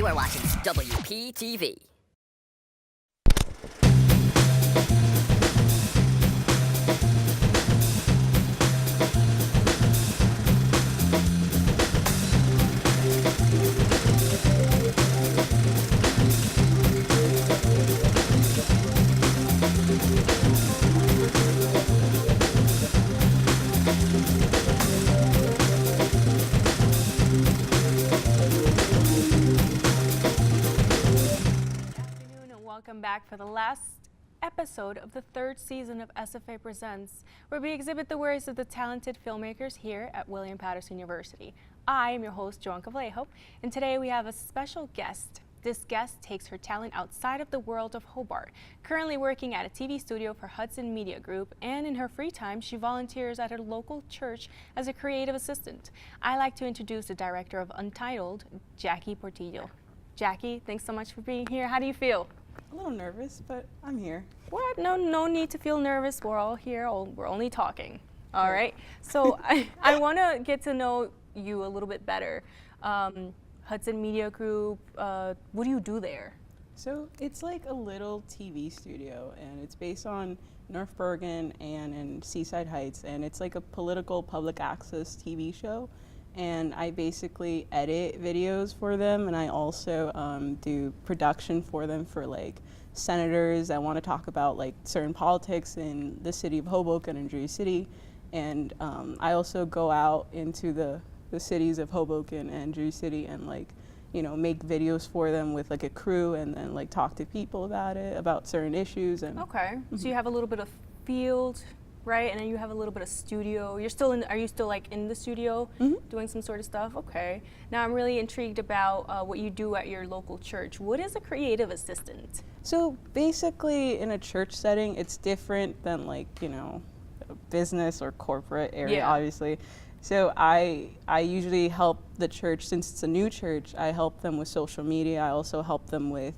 You are watching WPTV. Welcome back for the last episode of the third season of SFA Presents, where we exhibit the works of the talented filmmakers here at William Patterson University. I am your host, Johanca, Vallejo, and today we have a special guest. This guest takes her talent outside of the world of Hobart, currently working at a TV studio for Hudson Media Group, and in her free time, she volunteers at her local church as a creative assistant. I'd like to introduce the director of Untitled, Jacky Portillo. Jacky, thanks so much for being here. How do you feel? A little nervous, but I'm here. What? No need to feel nervous. We're all here. We're only talking. All right. So I want to get to know you a little bit better. Hudson Media Group. What do you do there? So it's like a little TV studio, and it's based on North Bergen and in Seaside Heights, and it's like a political public access TV show. And I basically edit videos for them, and I also do production for them for like senators that want to talk about like certain politics in the city of Hoboken and Jersey City. And I also go out into the cities of Hoboken and Jersey City and like, you know, make videos for them with like a crew, and then like talk to people about it, about certain issues. And okay, so you have a little bit of field, right? And then you have a little bit of studio. You're still in, are you still like in the studio doing some sort of stuff? Okay. Now I'm really intrigued about what you do at your local church. What is a creative assistant? So basically in a church setting, it's different than like, you know, a business or corporate area, obviously. So I usually help the church, since it's a new church, I help them with social media. I also help them with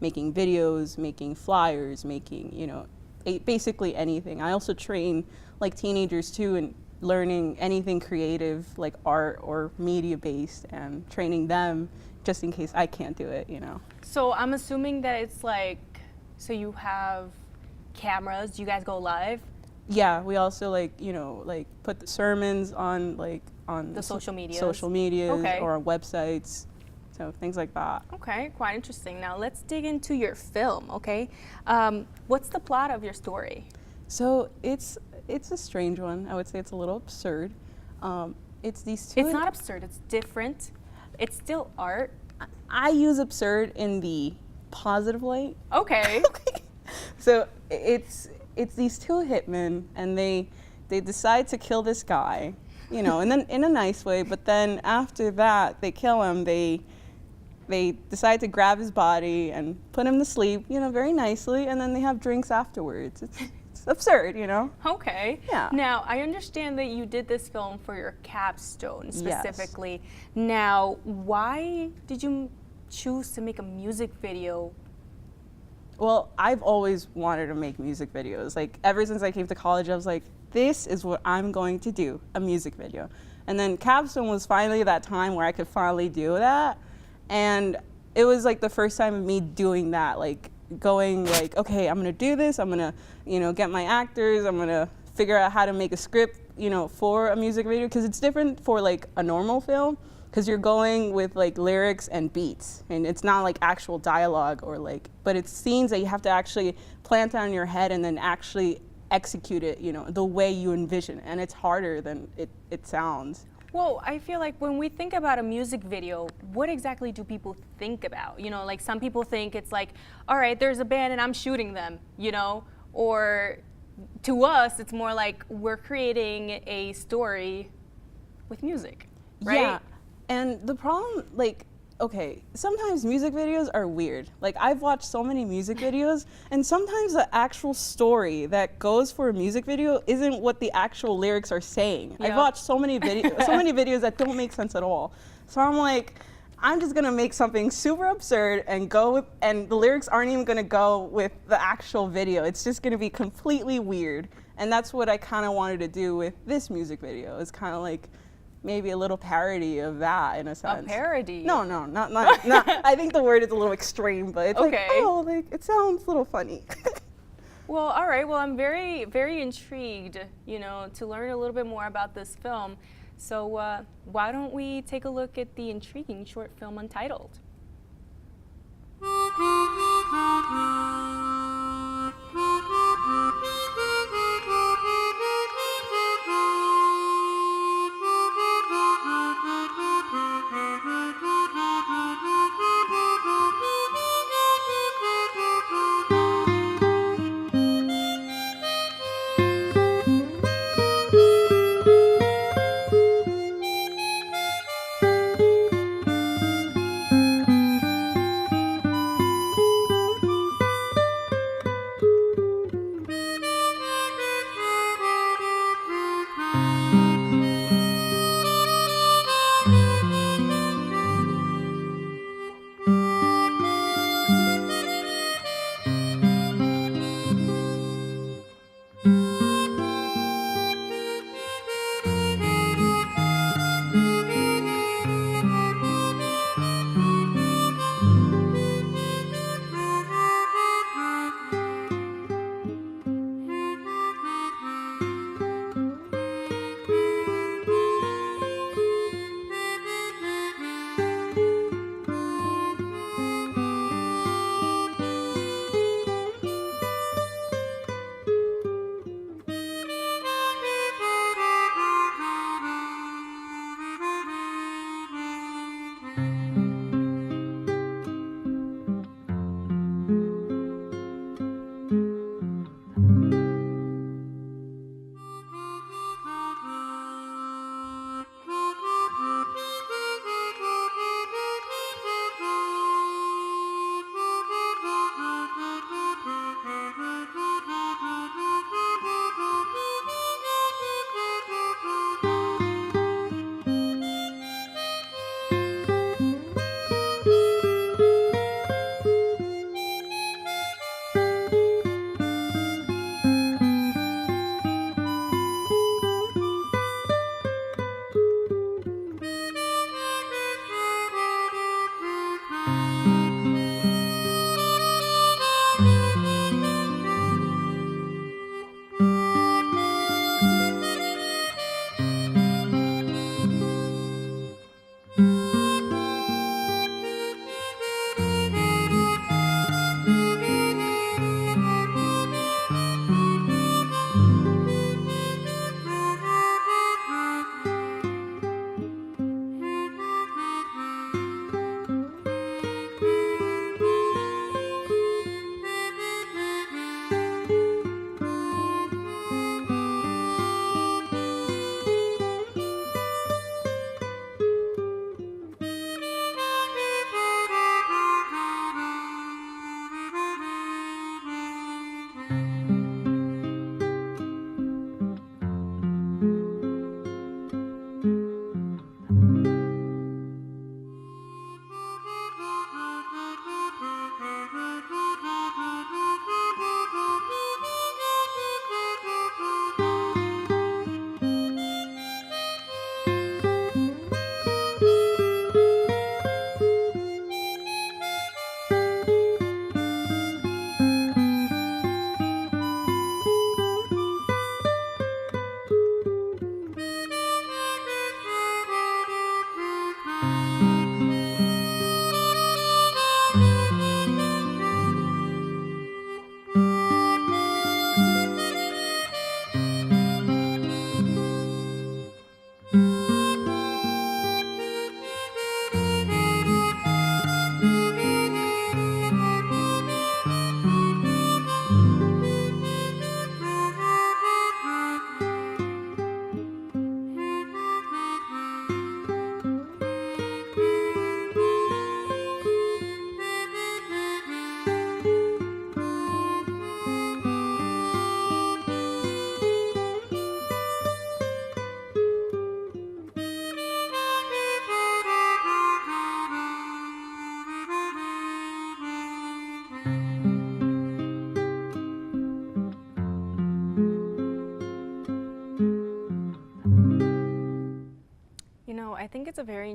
making videos, making flyers, making, you know, basically anything. I also train like teenagers too in learning anything creative, like art or media based, and training them just in case I can't do it, you know. So I'm assuming that it's like, so you have cameras, you guys go live? Yeah, we also like, you know, like put the sermons on like on the social medias or on websites. So things like that. Okay, quite interesting. Now let's dig into your film, okay? What's the plot of your story? So it's a strange one. I would say it's a little absurd. It's these two. It's not absurd, it's different. It's still art. I use absurd in the positive light. Okay. So it's these two hitmen, and they decide to kill this guy, you know, and then in a nice way, but then after that they kill him, they decide to grab his body and put him to sleep, you know, very nicely, and then they have drinks afterwards. It's absurd, you know? Okay. Yeah. Now, I understand that you did this film for your capstone specifically. Yes. Now, why did you choose to make a music video? Well, I've always wanted to make music videos. Like, ever since I came to college, I was like, this is what I'm going to do, a music video. And then capstone was finally that time where I could finally do that. And it was like the first time of me doing that, like going like, okay, I'm gonna do this, I'm gonna, you know, get my actors, I'm gonna figure out how to make a script, you know, for a music video, because it's different for like a normal film, because you're going with like lyrics and beats, and it's not like actual dialogue or like, but it's scenes that you have to actually plant on your head and then actually execute it, you know, the way you envision, and it's harder than it sounds. Well, I feel like when we think about a music video, what exactly do people think about? You know, like some people think it's like, all right, there's a band and I'm shooting them, you know? Or to us, it's more like we're creating a story with music, right? Yeah, and the problem, like, okay, sometimes music videos are weird. Like, I've watched so many music videos, and sometimes the actual story that goes for a music video isn't what the actual lyrics are saying. Yep. I've watched so many videos that don't make sense at all. So I'm like, I'm just gonna make something super absurd and go with, and the lyrics aren't even gonna go with the actual video. It's just gonna be completely weird. And that's what I kind of wanted to do with this music video. It's kind of like maybe a little parody of that in a sense. A parody? No, not. I think the word is a little extreme, but it's Okay. like, oh, like it sounds a little funny. Well, all right. Well, I'm very, very intrigued, you know, to learn a little bit more about this film. So why don't we take a look at the intriguing short film Untitled?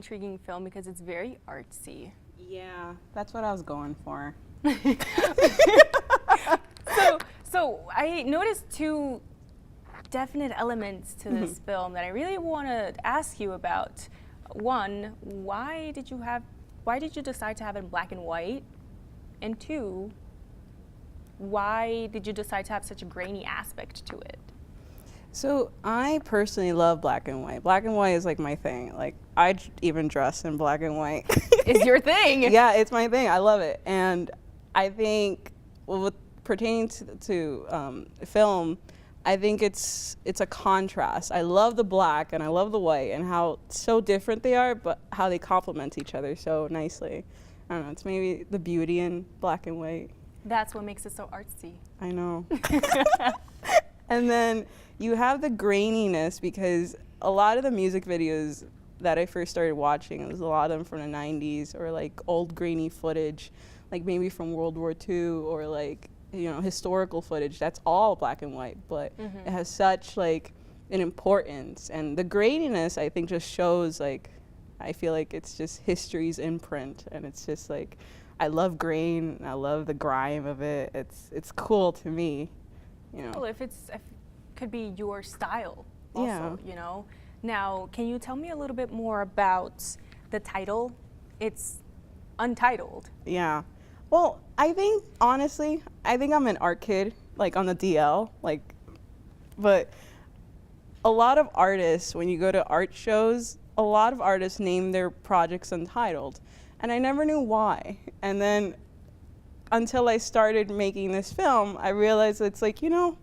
intriguing film because it's very artsy. Yeah, that's what I was going for. So I noticed two definite elements to this film that I really want to ask you about. One, why did you decide to have it in black and white? And two, why did you decide to have such a grainy aspect to it? So I personally love black and white. Black and white is like my thing. Like I even dress in black and white. It's your thing. Yeah, it's my thing. I love it. And I think, well, with pertaining to film, I think it's a contrast. I love the black and I love the white and how so different they are, but how they complement each other so nicely. I don't know, it's maybe the beauty in black and white. That's what makes it so artsy. I know. And then you have the graininess because a lot of the music videos that I first started watching, it was a lot of them from the 90s or like old grainy footage, like maybe from World War II or like, you know, historical footage. That's all black and white, but it has such like an importance. And the graininess, I think, just shows like, I feel like it's just history's imprint. And it's just like, I love grain, I love the grime of it. It's cool to me, you know. Well, if it could be your style also, you know. Now, can you tell me a little bit more about the title? It's Untitled. Yeah. Well, I think, honestly, I'm an art kid, like on the DL, like, but a lot of artists, when you go to art shows, a lot of artists name their projects Untitled, and I never knew why. And then until I started making this film, I realized it's like, you know,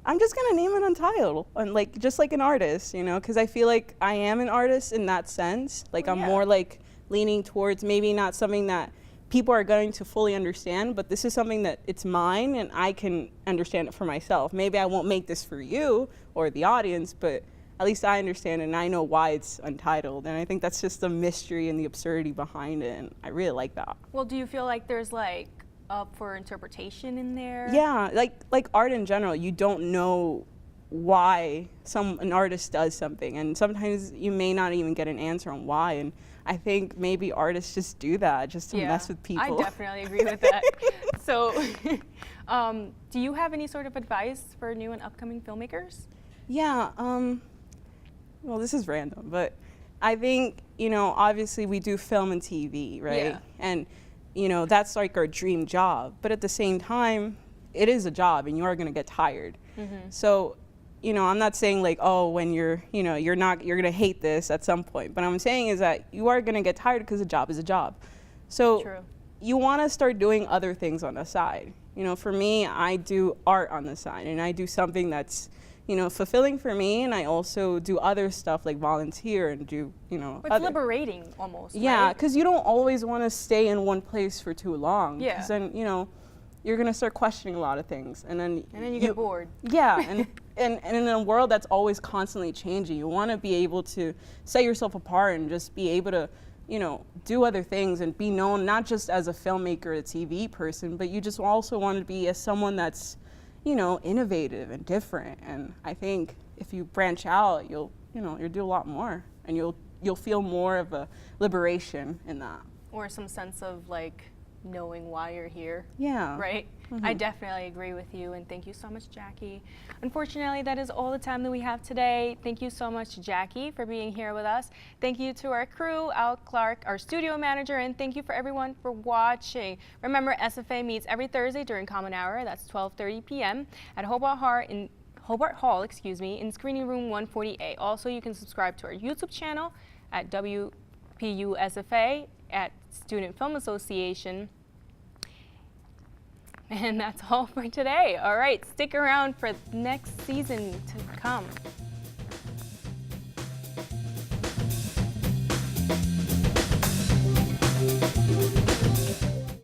I'm just gonna name it Untitled, and like, just like an artist, you know, because I feel like I am an artist in that sense. Like, I'm more like leaning towards maybe not something that people are going to fully understand, but this is something that it's mine and I can understand it for myself. Maybe I won't make this for you or the audience, but at least I understand it and I know why it's Untitled. And I think that's just the mystery and the absurdity behind it, and I really like that. Well, do you feel like there's like up for interpretation in there? Yeah, like art in general, you don't know why an artist does something, and sometimes you may not even get an answer on why. And I think maybe artists just do that just to mess with people. I definitely agree with that. So, do you have any sort of advice for new and upcoming filmmakers? Yeah, well, this is random, but I think, you know, obviously we do film and TV, right? Yeah. And, you know, that's like our dream job. But at the same time, it is a job and you are going to get tired. So, you know, I'm not saying like, oh, when you're going to hate this at some point. But I'm saying is that you are going to get tired because a job is a job. So you want to start doing other things on the side. You know, for me, I do art on the side and I do something that's, you know, fulfilling for me, and I also do other stuff like volunteer and do, you know, it's liberating almost. Yeah, because you don't always want to stay in one place for too long. Yeah. Because then, you know, you're gonna start questioning a lot of things, and then you get bored. Yeah, and in a world that's always constantly changing, you want to be able to set yourself apart and just be able to, you know, do other things and be known not just as a filmmaker, a TV person, but you just also want to be as someone that's, you know, innovative and different. And I think if you branch out, you'll do a lot more, and you'll feel more of a liberation in that. Or some sense of like knowing why you're here. Yeah. Right? I definitely agree with you, and thank you so much, Jacky. Unfortunately, that is all the time that we have today. Thank you so much, Jacky, for being here with us. Thank you to our crew, Alec, Clarke, our studio manager, and thank you for everyone for watching. Remember, SFA meets every Thursday during Common Hour. That's 12:30 p.m. at Hobart Hall, in Screening Room 140A. Also, you can subscribe to our YouTube channel at WPUSFA at Student Film Association. And that's all for today. All right, stick around for next season to come.